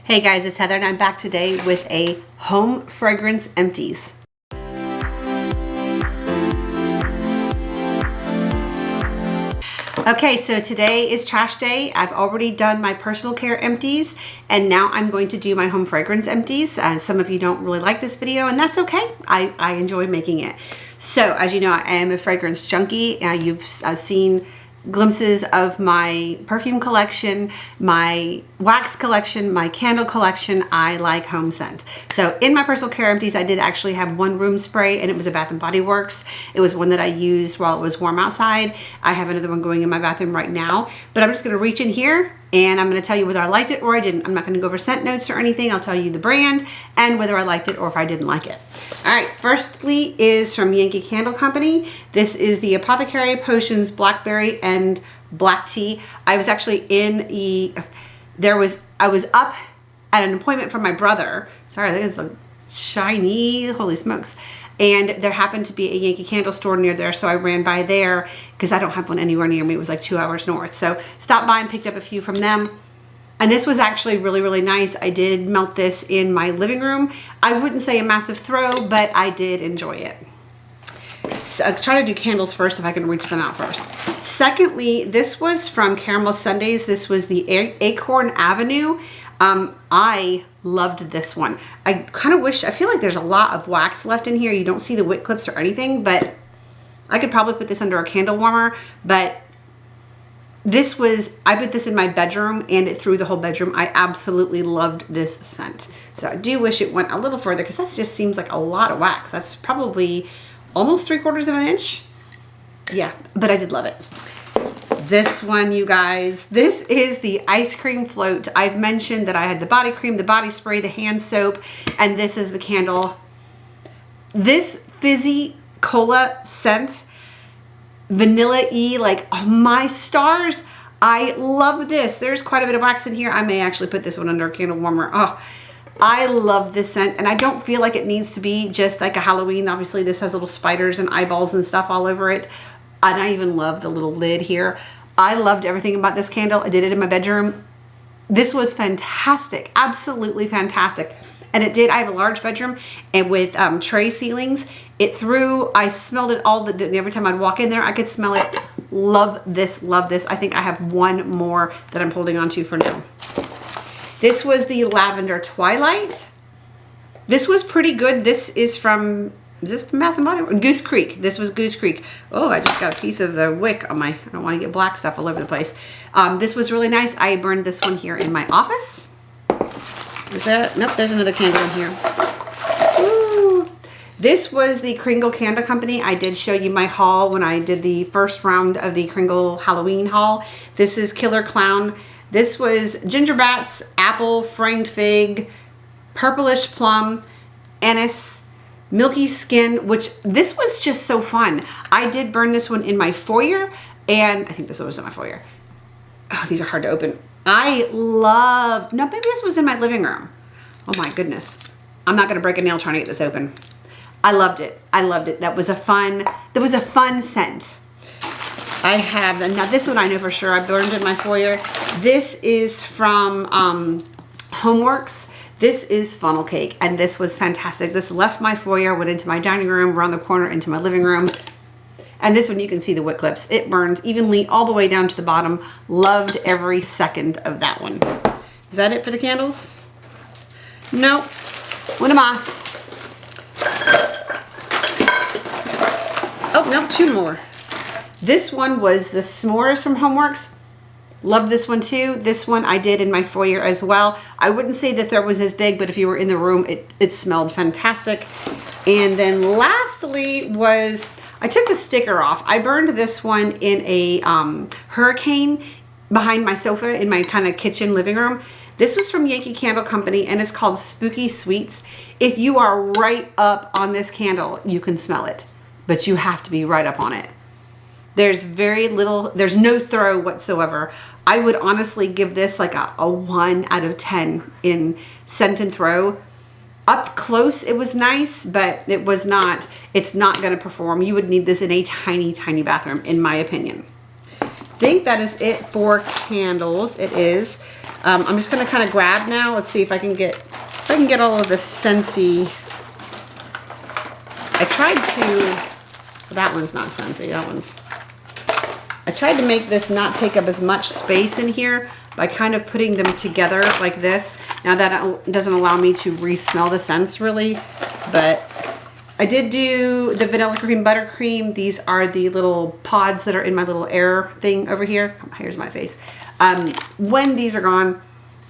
Hey guys, it's Heather and I'm back today with a home fragrance empties. Okay, so today is trash day. I've already done my personal care empties and now I'm going to do my home fragrance empties. Some of you don't really like this video and that's okay. I enjoy making it. So as you know, I am a fragrance junkie. You've seen glimpses of my perfume collection, my wax collection, my candle collection. I like home scent. So in my personal care empties, I did actually have one room spray and it was a Bath & Body Works. It was one that I used while it was warm outside. I have another one going in my bathroom right now, but I'm just gonna reach in here and I'm gonna tell you whether I liked it or I didn't. I'm not gonna go over scent notes or anything. I'll tell you the brand and whether I liked it or if I didn't like it. All right, firstly is from Yankee Candle Company. This is the Apothecary Potions Blackberry and Black Tea. I was actually I was up at an appointment for my brother. Sorry, that is shiny, holy smokes. And there happened to be a Yankee Candle store near there, so I ran by there because I don't have one anywhere near me. It was like 2 hours north. So stopped by and picked up a few from them. And this was actually really, really nice. I did melt this in my living room. I wouldn't say a massive throw, but I did enjoy it. So I'll try to do candles first if I can reach them out first. Secondly, this was from Caramel Sundays. This was the Acorn Avenue. I loved this one. I kind of wish, I feel like there's a lot of wax left in here. You don't see the wick clips or anything, but I could probably put this under a candle warmer, but I put this in my bedroom and it threw the whole bedroom. I absolutely loved this scent. So I do wish it went a little further because that just seems like a lot of wax. That's probably almost 3/4 of an inch. Yeah, but I did love it. This one, you guys, this is the ice cream float. I've mentioned that I had the body cream, the body spray, the hand soap, and this is the candle. This fizzy cola scent, vanilla-y, like, oh my stars. I love this. There's quite a bit of wax in here. I may actually put this one under a candle warmer. Oh, I love this scent and I don't feel like it needs to be just like a Halloween. Obviously this has little spiders and eyeballs and stuff all over it. And I even love the little lid here. I loved everything about this candle. I did it in my bedroom. This was fantastic, absolutely fantastic. And it did, I have a large bedroom and with tray ceilings, I smelled it every time I'd walk in there, I could smell it. Love this, love this. I think I have one more that I'm holding on to for now. This was the Lavender Twilight. This was pretty good. This is from Bath & Body Works? Goose Creek. This was Goose Creek. Oh, I just got a piece of the wick on I don't want to get black stuff all over the place. This was really nice. I burned this one here in my office. Is that? Nope, there's another candle in here. Ooh. This was the Kringle Candle Company. I did show you my haul when I did the first round of the Kringle Halloween haul. This is Killer Clown. This was Ginger Bats, Apple, Framed Fig, Purplish Plum, Anise, Milky Skin, which this was just so fun. I did burn this one in my foyer, and I think this one was in my foyer. Oh, these are hard to open. No, maybe this was in my living room. Oh my goodness. I'm not gonna break a nail trying to get this open. I loved it. I loved it. That was a fun scent. I have, now this one I know for sure I burned in my foyer. This is from Homeworks. This is Funnel Cake, and this was fantastic. This left my foyer, went into my dining room, around the corner into my living room. And this one, you can see the wick clips. It burned evenly all the way down to the bottom. Loved every second of that one. Is that it for the candles? Nope. Una más. Oh, no, 2 more. This one was the s'mores from Homeworks. Love this one too. This one I did in my foyer as well. I wouldn't say that there was as big, but if you were in the room, it smelled fantastic. And then lastly I took the sticker off. I burned this one in a hurricane behind my sofa in my kind of kitchen living room. This was from Yankee Candle Company and it's called Spooky Sweets. If you are right up on this candle, you can smell it, but you have to be right up on it. There's there's no throw whatsoever. I would honestly give this like a 1 out of 10 in scent and throw. Up close, it was nice, but it's not gonna perform. You would need this in a tiny, tiny bathroom, in my opinion. I think that is it for candles. It is. I'm just gonna kind of grab now. Let's see if I can get all of the Scentsy. I tried to, that one's not Scentsy, that one's. I tried to make this not take up as much space in here by kind of putting them together like this. Now that doesn't allow me to re-smell the scents really, but I did do the vanilla cream, buttercream. These are the little pods that are in my little air thing over here. Here's my face. When these are gone,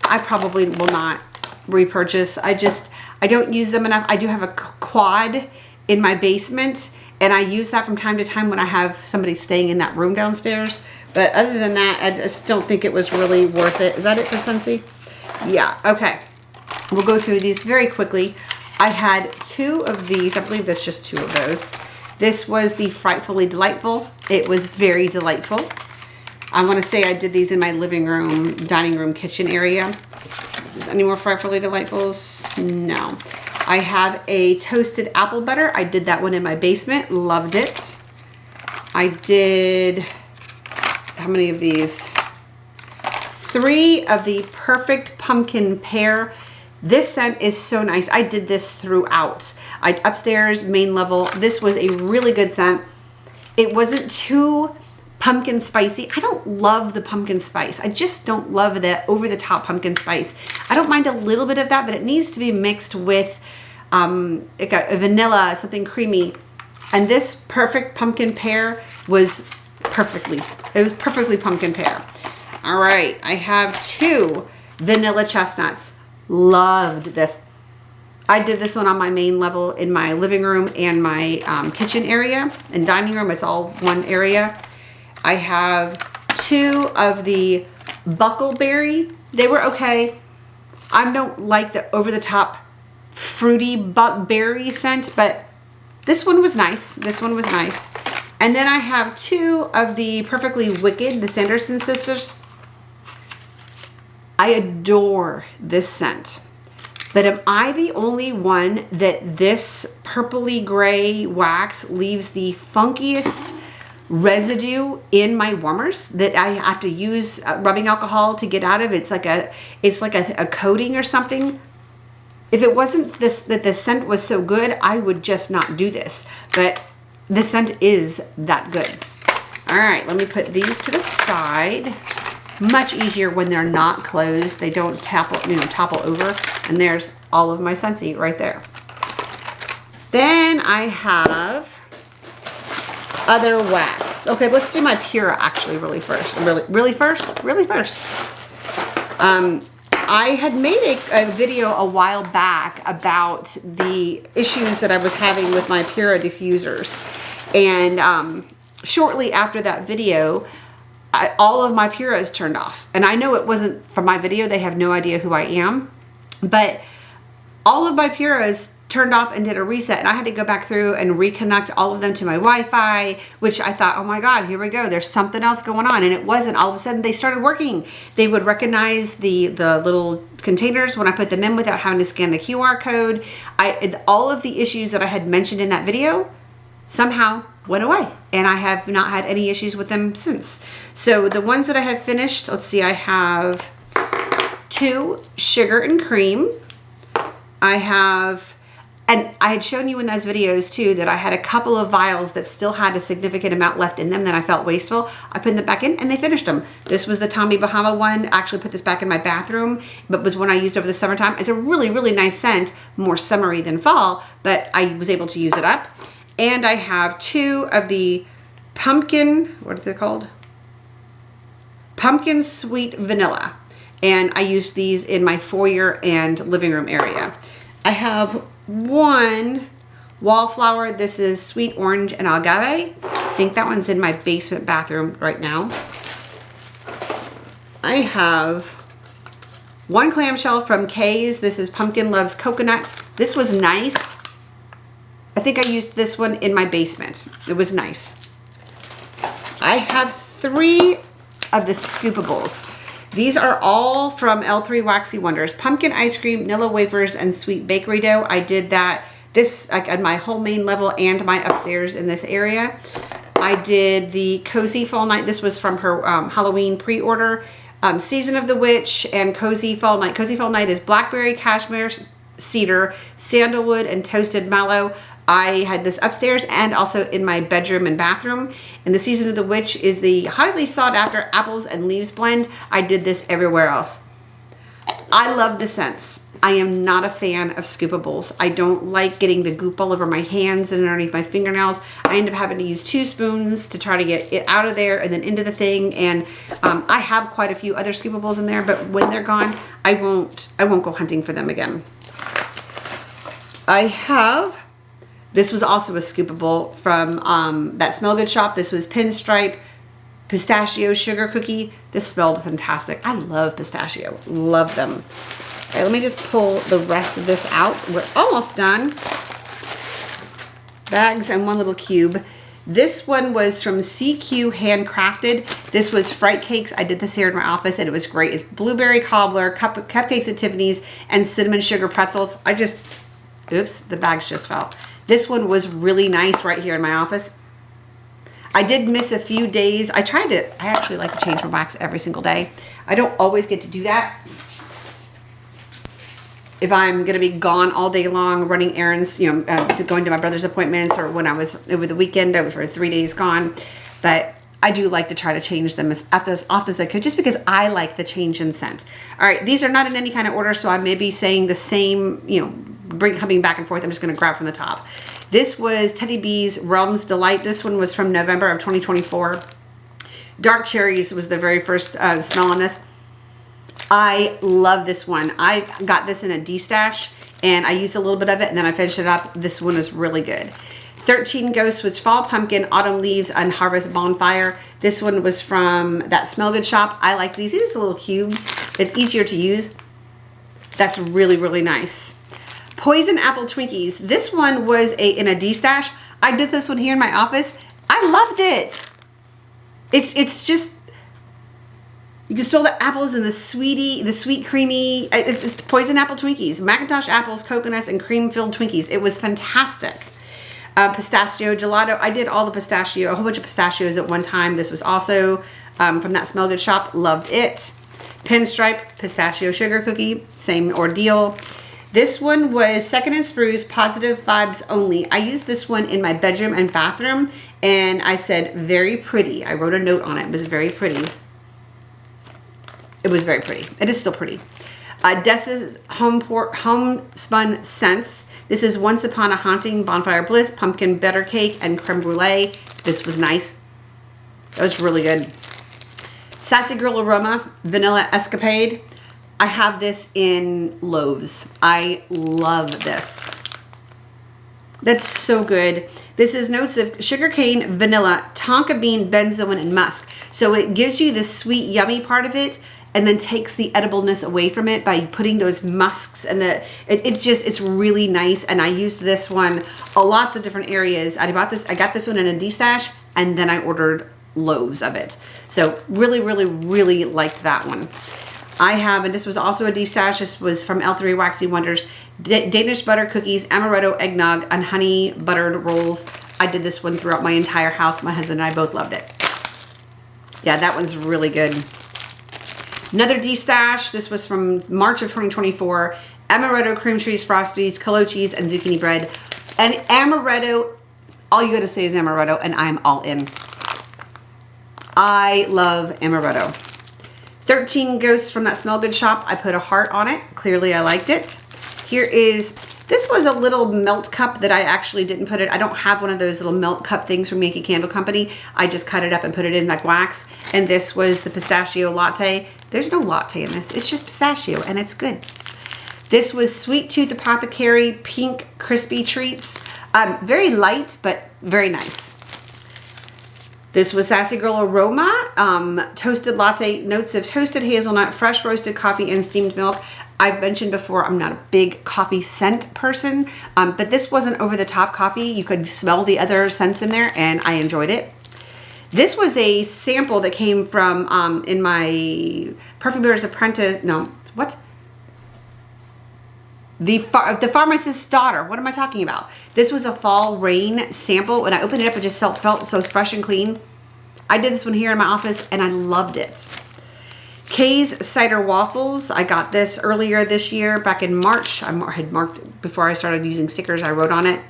I probably will not repurchase. I don't use them enough. I do have a quad in my basement, and I use that from time to time when I have somebody staying in that room downstairs. But other than that, I just don't think it was really worth it. Is that it for Scentsy? Yeah, okay. We'll go through these very quickly. I had 2 of these. I believe that's just 2 of those. This was the Frightfully Delightful. It was very delightful. I want to say I did these in my living room, dining room, kitchen area. Is any more Frightfully Delightfuls? No. I have a toasted apple butter. I did that one in my basement. Loved it. I did, how many of these? 3 of the Perfect Pumpkin Pear. This scent is so nice. I did this throughout. Upstairs, main level. This was a really good scent. It wasn't too pumpkin spicy. I don't love the pumpkin spice. I just don't love the over-the-top pumpkin spice. I don't mind a little bit of that, but it needs to be mixed with like a vanilla, something creamy. And this Perfect Pumpkin Pear was perfectly pumpkin pear. All right, I have 2 vanilla chestnuts. Loved this. I did this one on my main level in my living room and my kitchen area and dining room. It's all one area. I have 2 of the Buckleberry. They were okay. I don't like the over-the-top fruity berry scent, but this one was nice. This one was nice. And then I have 2 of the Perfectly Wicked, the Sanderson sisters. I adore this scent, but am I the only one that this purpley gray wax leaves the funkiest residue in my warmers that I have to use rubbing alcohol to get out of? It's like a coating or something. If it wasn't that the scent was so good, I would just not do this, but the scent is that good. All right, let me put these to the side. Much easier when they're not closed. They don't topple over. And there's all of my Scentsy right there. Then I have other wax. Okay, let's do my Pura actually really first. Really first. I had made a video a while back about the issues that I was having with my Pura diffusers. And shortly after that video, all of my Puras turned off. And I know it wasn't from my video. They have no idea who I am. But all of my Puras turned off and did a reset. And I had to go back through and reconnect all of them to my Wi-Fi, which I thought, oh my God, here we go. There's something else going on. And it wasn't. All of a sudden, they started working. They would recognize the little containers when I put them in without having to scan the QR code. All of the issues that I had mentioned in that video somehow went away, and I have not had any issues with them since. So the ones that I have finished, let's see, I have 2 sugar and cream. I have, and I had shown you in those videos too that I had a couple of vials that still had a significant amount left in them that I felt wasteful. I put them back in and they finished them. This was the Tommy Bahama one. I actually put this back in my bathroom, but was one I used over the summertime. It's a really, really nice scent, more summery than fall, but I was able to use it up. And I have 2 of the pumpkin, what are they called? Pumpkin Sweet Vanilla. And I used these in my foyer and living room area. I have 1 Wallflower. This is Sweet Orange and Agave. I think that one's in my basement bathroom right now. I have 1 clamshell from Kay's. This is Pumpkin Loves Coconut. This was nice. I think I used this one in my basement. It was nice. I have 3 of the Scoopables. These are all from L3 Waxy Wonders. Pumpkin ice cream, Nilla wafers, and sweet bakery dough. I did that at my whole main level and my upstairs in this area. I did the Cozy Fall Night. This was from her Halloween pre-order. Season of the Witch and Cozy Fall Night. Cozy Fall Night is blackberry, cashmere, cedar, sandalwood, and toasted mallow. I had this upstairs and also in my bedroom and bathroom. And the Season of the Witch is the highly sought after apples and leaves blend. I did this everywhere else. I love the scents. I am not a fan of scoopables. I don't like getting the goop all over my hands and underneath my fingernails. I end up having to use 2 spoons to try to get it out of there and then into the thing. And I have quite a few other scoopables in there, but when they're gone, I won't go hunting for them again. This was also a scoopable from that Smell Good shop. This was Pinstripe Pistachio Sugar Cookie. This smelled fantastic. I love pistachio. Love them. Okay, let me just pull the rest of this out. We're almost done. Bags and 1 little cube. This one was from CQ Handcrafted. This was Fright Cakes. I did this here in my office and it was great. It's blueberry cobbler, cupcakes at Tiffany's, and cinnamon sugar pretzels. Oops, the bags just fell. This one was really nice right here in my office. I did miss a few days. I actually like to change my wax every single day. I don't always get to do that. If I'm going to be gone all day long running errands, you know, going to my brother's appointments, or when I was over the weekend, I was for 3 days gone. But I do like to try to change them as often as I could, just because I like the change in scent. All right, these are not in any kind of order, so I may be saying the same, you know, coming back and forth. I'm just going to grab from the top. This was Teddy B's Realms Delight. This one was from November of 2024. Dark Cherries was the very first smell on this. I love this one. I got this in a D-stash and I used a little bit of it and then I finished it up. This one is really good. 13 Ghosts was Fall Pumpkin, Autumn Leaves, and Harvest Bonfire. This one was from that Smell Good shop. I like these. These are little cubes. It's easier to use. That's really, really nice. Poison Apple Twinkies. This one was in a D-stash. I did this one here in my office. I loved it. It's just, you can smell the apples and the sweet creamy, it's Poison Apple Twinkies. Macintosh apples, coconuts, and cream-filled Twinkies. It was fantastic. Pistachio Gelato. I did all the pistachio, a whole bunch of pistachios at one time. This was also from that Smell Good shop. Loved it. Pinstripe Pistachio Sugar Cookie. Same ordeal. This one was Second and Spruce Positive Vibes Only. I used this one in my bedroom and bathroom, and I said very pretty. I wrote a note on it. It was very pretty. It was very pretty. It is still pretty. Dessa's Homespun Scents. This is Once Upon a Haunting, Bonfire Bliss, Pumpkin Butter Cake, and Creme Brulee. This was nice. That was really good. Sassy Girl Aroma, Vanilla Escapade. I have this in loaves. I love this. That's so good. This is notes of sugarcane, vanilla, tonka bean, benzoin, and musk. So it gives you the sweet, yummy part of it, and then takes the edibleness away from it by putting those musks and it's really nice. And I used this one lots of different areas. I got this one in a D-stash, and then I ordered loaves of it. So really, really, really liked that one. And this was also a D-stash. This was from L3 Waxy Wonders. Danish butter cookies, amaretto eggnog, and honey buttered rolls. I did this one throughout my entire house. My husband and I both loved it. Yeah, that one's really good. Another D-stash. This was from March of 2024. Amaretto cream cheese frosties, colo cheese, and zucchini bread. And amaretto, all you gotta say is amaretto, and I'm all in. I love amaretto. 13 Ghosts from that Smell Good shop. I put a heart on it. Clearly I liked it. This was a little melt cup that I actually didn't put it. I don't have one of those little melt cup things from Yankee Candle Company. I just cut it up and put it in like wax. And this was the pistachio latte. There's no latte in this. It's just pistachio and it's good. This was Sweet Tooth Apothecary Pink Crispy Treats. Very light, but very nice. This was Sassy Girl Aroma, toasted latte, notes of toasted hazelnut, fresh roasted coffee, and steamed milk. I've mentioned before, I'm not a big coffee scent person, but this wasn't over-the-top coffee. You could smell the other scents in there, and I enjoyed it. This was a sample that came from in my Perfumer's Apprentice. No, what? The Pharmacist's Daughter. What am I talking about? This was a Fall Rain sample. When I opened it up, it just felt so fresh and clean. I did this one here in my office, and I loved it. Kay's Cider Waffles. I got this earlier this year, back in March. I had marked, before I started using stickers, I wrote on it.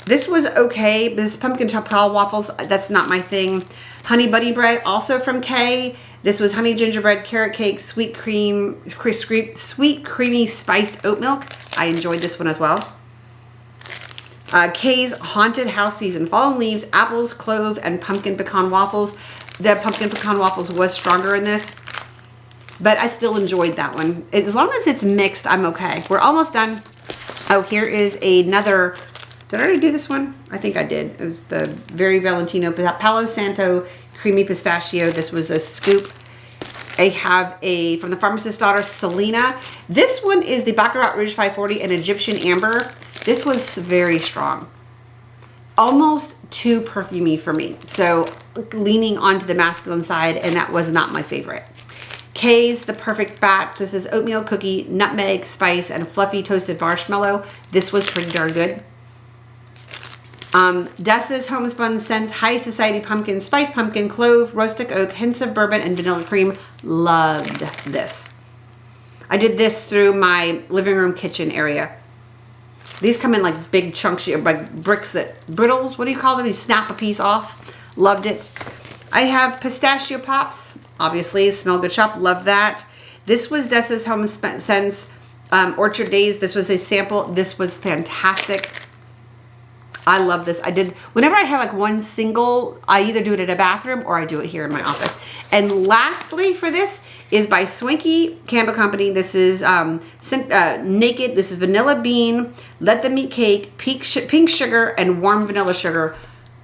This was okay. This pumpkin chocolate waffles, that's not my thing. Honey Bunny Bread, also from Kay. This was honey gingerbread, carrot cake, sweet creamy spiced oat milk. I enjoyed this one as well. Kay's Haunted House Season, Fallen Leaves, apples, clove, and pumpkin pecan waffles. The pumpkin pecan waffles was stronger in this, but I still enjoyed that one. As long as it's mixed, I'm okay. We're almost done. Oh, here is another. Did I already do this one? I think I did. It was the Very Valentino Palo Santo Creamy Pistachio. This was a scoop. I have a, from the Pharmacist's Daughter, Selena. This one is the Baccarat Rouge 540 and Egyptian Amber. This was very strong. Almost too perfumey for me. So leaning onto the masculine side, and that was not my favorite. Kay's The Perfect Batch. This is oatmeal cookie, nutmeg, spice, and fluffy toasted marshmallow. This was pretty darn good. Dessa's Homespun Scents High Society Pumpkin, Spice Pumpkin, Clove, Rustic Oak, hints of bourbon, and vanilla cream. Loved this. I did this through my living room kitchen area. These come in like big chunks, like bricks that, brittles, what do you call them? You snap a piece off. Loved it. I have Pistachio Pops, obviously, Smell Good Shop, love that. This was Dessa's Homespun Scents Orchard Days. This was a sample. This was fantastic. I love this. I did, whenever I have like one single, I either do it in a bathroom or I do it here in my office. And lastly for this is by Swanky Candle Company. This is Naked. This is Vanilla Bean, Let Them Eat Cake, Pink Sugar, and Warm Vanilla Sugar.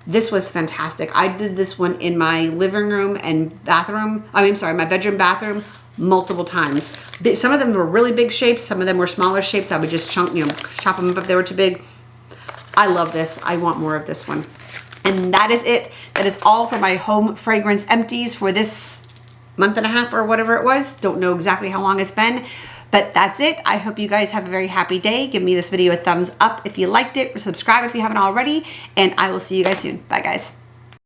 This was fantastic. I did this one in my living room and bathroom. I'm sorry, my bedroom, bathroom, multiple times. Some of them were really big shapes. Some of them were smaller shapes. I would just chop them up if they were too big. I love this. I want more of this one. And that is it. That is all for my home fragrance empties for this month and a half or whatever it was. Don't know exactly how long it's been, but that's it. I hope you guys have a very happy day. Give me this video a thumbs up if you liked it, or subscribe if you haven't already, and I will see you guys soon. Bye, guys.